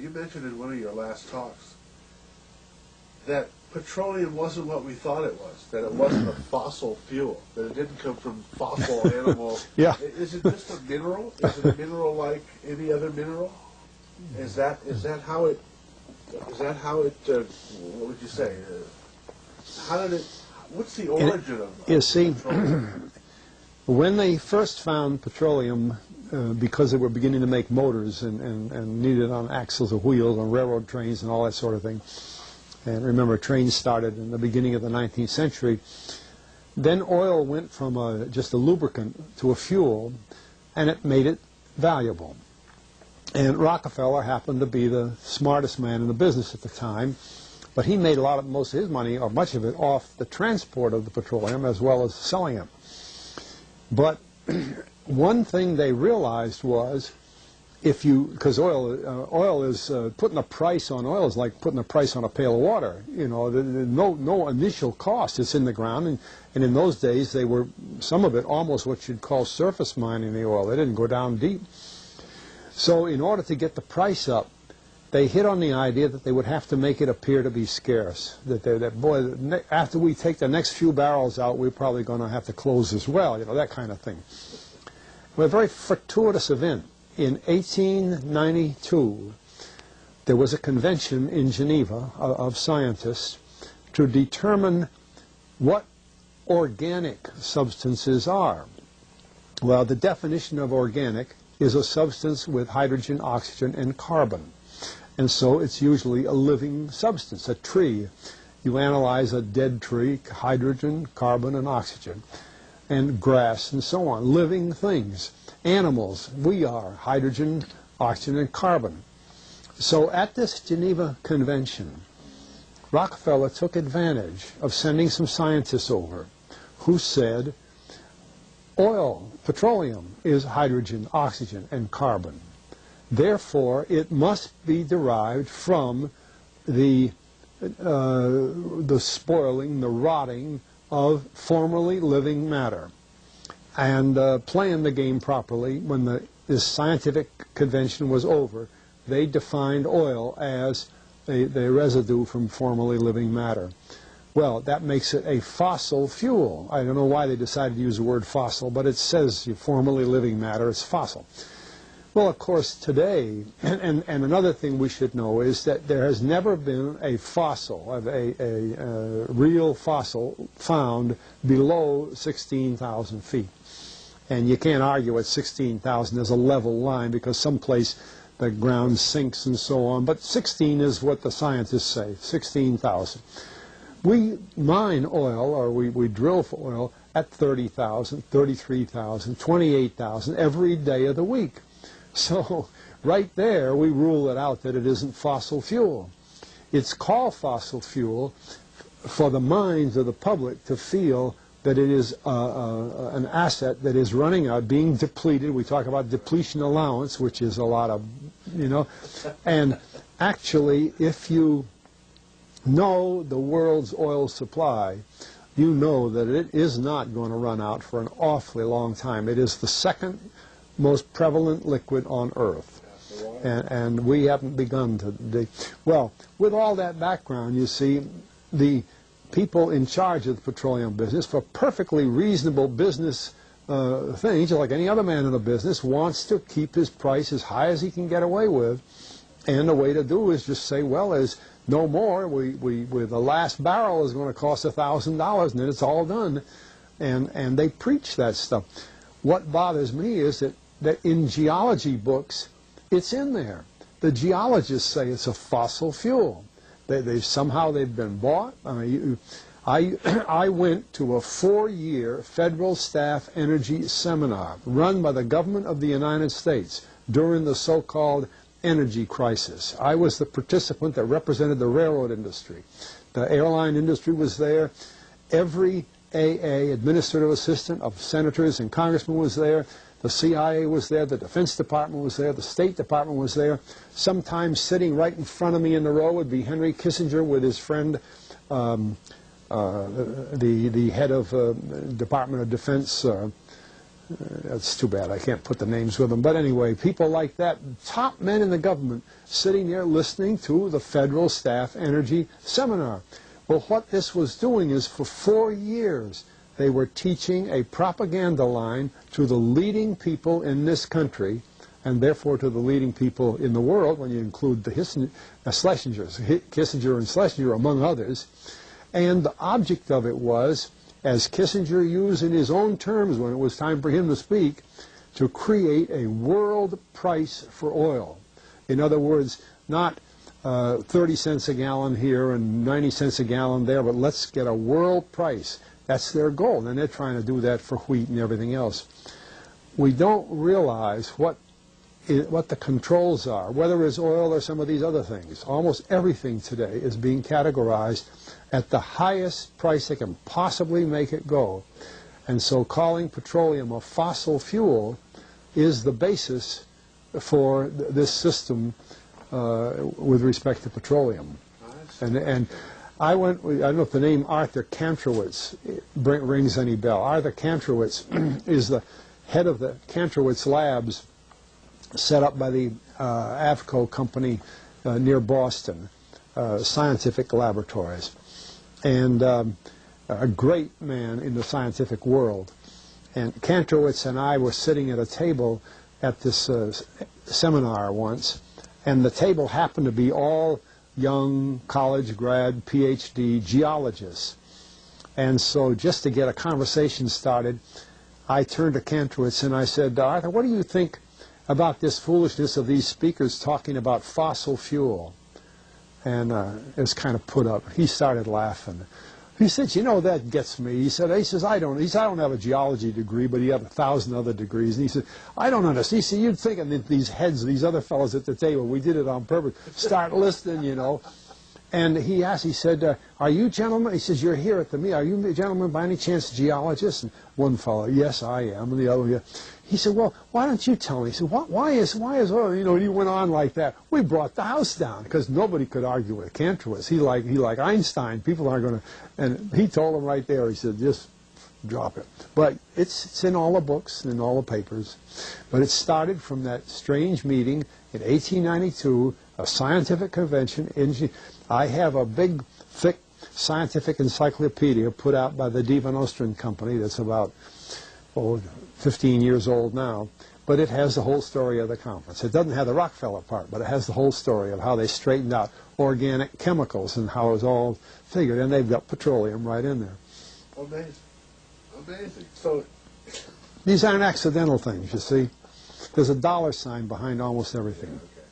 you mentioned in one of your last talks that petroleum wasn't what we thought it was, that it wasn't a fossil fuel, that it didn't come from fossil animals. Yeah. Is it just a mineral? Is it a mineral like any other mineral? Is that how it, what would you say? How did it, what's the origin of You see, petroleum? when they first found petroleum, because they were beginning to make motors and needed on axles or wheels on railroad trains and all that sort of thing, and remember trains started in the beginning of the 19th century, then oil went from just a lubricant to a fuel, and it made it valuable. And Rockefeller happened to be the smartest man in the business at the time, but he made most of his money, or much of it, off the transport of the petroleum as well as selling it. But one thing they realized was, because oil is putting a price on oil is like putting a price on a pail of water. You know, no initial cost. It's in the ground, and in those days they were, some of it almost what you'd call surface mining the oil. They didn't go down deep. So in order to get the price up, they hit on the idea that they would have to make it appear to be scarce. That boy, after we take the next few barrels out, we're probably going to have to close as well. You know, that kind of thing. Well, a very fortuitous event. In 1892, there was a convention in Geneva of scientists to determine what organic substances are. Well, the definition of organic is a substance with hydrogen, oxygen, and carbon. And so it's usually a living substance, a tree. You analyze a dead tree, hydrogen, carbon, and oxygen, and grass and so on, living things. Animals, we are hydrogen, oxygen, and carbon. So at this Geneva Convention, Rockefeller took advantage of sending some scientists over who said, oil, petroleum, is hydrogen, oxygen, and carbon. Therefore, it must be derived from the spoiling, the rotting of formerly living matter. And playing the game properly, when this scientific convention was over, they defined oil as the residue from formerly living matter. Well, that makes it a fossil fuel. I don't know why they decided to use the word fossil, but it says formerly living matter is fossil. Well, of course, today, and another thing we should know is that there has never been a fossil, a real fossil, found below 16,000 feet. And you can't argue at 16,000 there's a level line, because someplace the ground sinks and so on. But 16 is what the scientists say, 16,000. We mine oil, or we drill for oil, at 30,000, 33,000, 28,000 every day of the week. So right there we rule it out that it isn't fossil fuel. It's called fossil fuel for the minds of the public to feel that it is an asset that is running out, being depleted. We talk about depletion allowance, which is a lot of, you know. And actually, if you know the world's oil supply, you know that it is not going to run out for an awfully long time. It is the second most prevalent liquid on Earth. And we haven't begun to dig. Well, with all that background, you see, the people in charge of the petroleum business, for perfectly reasonable business things, like any other man in the business, wants to keep his price as high as he can get away with. And the way to do is just say, well, there's no more. With the last barrel is going to cost $1,000, and then it's all done. And they preach that stuff. What bothers me is that in geology books, it's in there. The geologists say it's a fossil fuel. Somehow they've been bought. I mean, I went to a 4-year federal staff energy seminar run by the government of the United States during the so-called energy crisis. I was the participant that represented the railroad industry. The airline industry was there. Every AA, administrative assistant of senators and congressmen, was there. The CIA was there, the Defense Department was there, the State Department was there. Sometimes sitting right in front of me in the row would be Henry Kissinger with his friend, the head of Department of Defense, That's too bad. I can't put the names with them. But anyway, people like that, top men in the government, sitting there listening to the Federal Staff Energy Seminar. Well, what this was doing is for 4 years, they were teaching a propaganda line to the leading people in this country, and therefore to the leading people in the world, when you include the Kissinger and Schlesinger, among others. And the object of it was, as Kissinger used in his own terms when it was time for him to speak, to create a world price for oil. In other words, not 30 cents a gallon here and 90 cents a gallon there, but let's get a world price. That's their goal, and they're trying to do that for wheat and everything else. We don't realize what the controls are, whether it's oil or some of these other things. Almost everything today is being categorized at the highest price they can possibly make it go. And so calling petroleum a fossil fuel is the basis for this system with respect to petroleum. And I don't know if the name Arthur Kantrowitz rings any bell. Arthur Kantrowitz is the head of the Kantrowitz Labs set up by the Avco company near Boston, scientific laboratories. And a great man in the scientific world. And Kantrowitz and I were sitting at a table at this seminar once, and the table happened to be all young college grad, PhD geologists. And so just to get a conversation started, I turned to Kantrowitz and I said, Arthur, what do you think about this foolishness of these speakers talking about fossil fuel? And it was kind of put up. He started laughing. He said, you know, that gets me. He says, I don't have a geology degree, but he had 1,000 other degrees. And he said, I don't understand. He said, you'd think that these heads, these other fellows at the table, we did it on purpose, start listening, you know. And he asked, he said, are you gentlemen, he says, you're here at the meeting, are you gentlemen by any chance geologists? And one fellow, yes, I am. And the other, yeah. He said, well, why don't you tell me? He said, why is oil, you know, and he went on like that. We brought the house down because nobody could argue with Kantrowitz. He like Einstein. People aren't going to, and he told them right there, he said, just drop it. But it's in all the books and in all the papers. But it started from that strange meeting in 1892, a scientific convention. I have a big, thick scientific encyclopedia put out by the Van Oosteren Company that's about, 15 years old now, but it has the whole story of the conference. It doesn't have the Rockefeller part, but it has the whole story of how they straightened out organic chemicals and how it was all figured, and they've got petroleum right in there. Amazing. Amazing. So these aren't accidental things, you see. There's a dollar sign behind almost everything. Okay.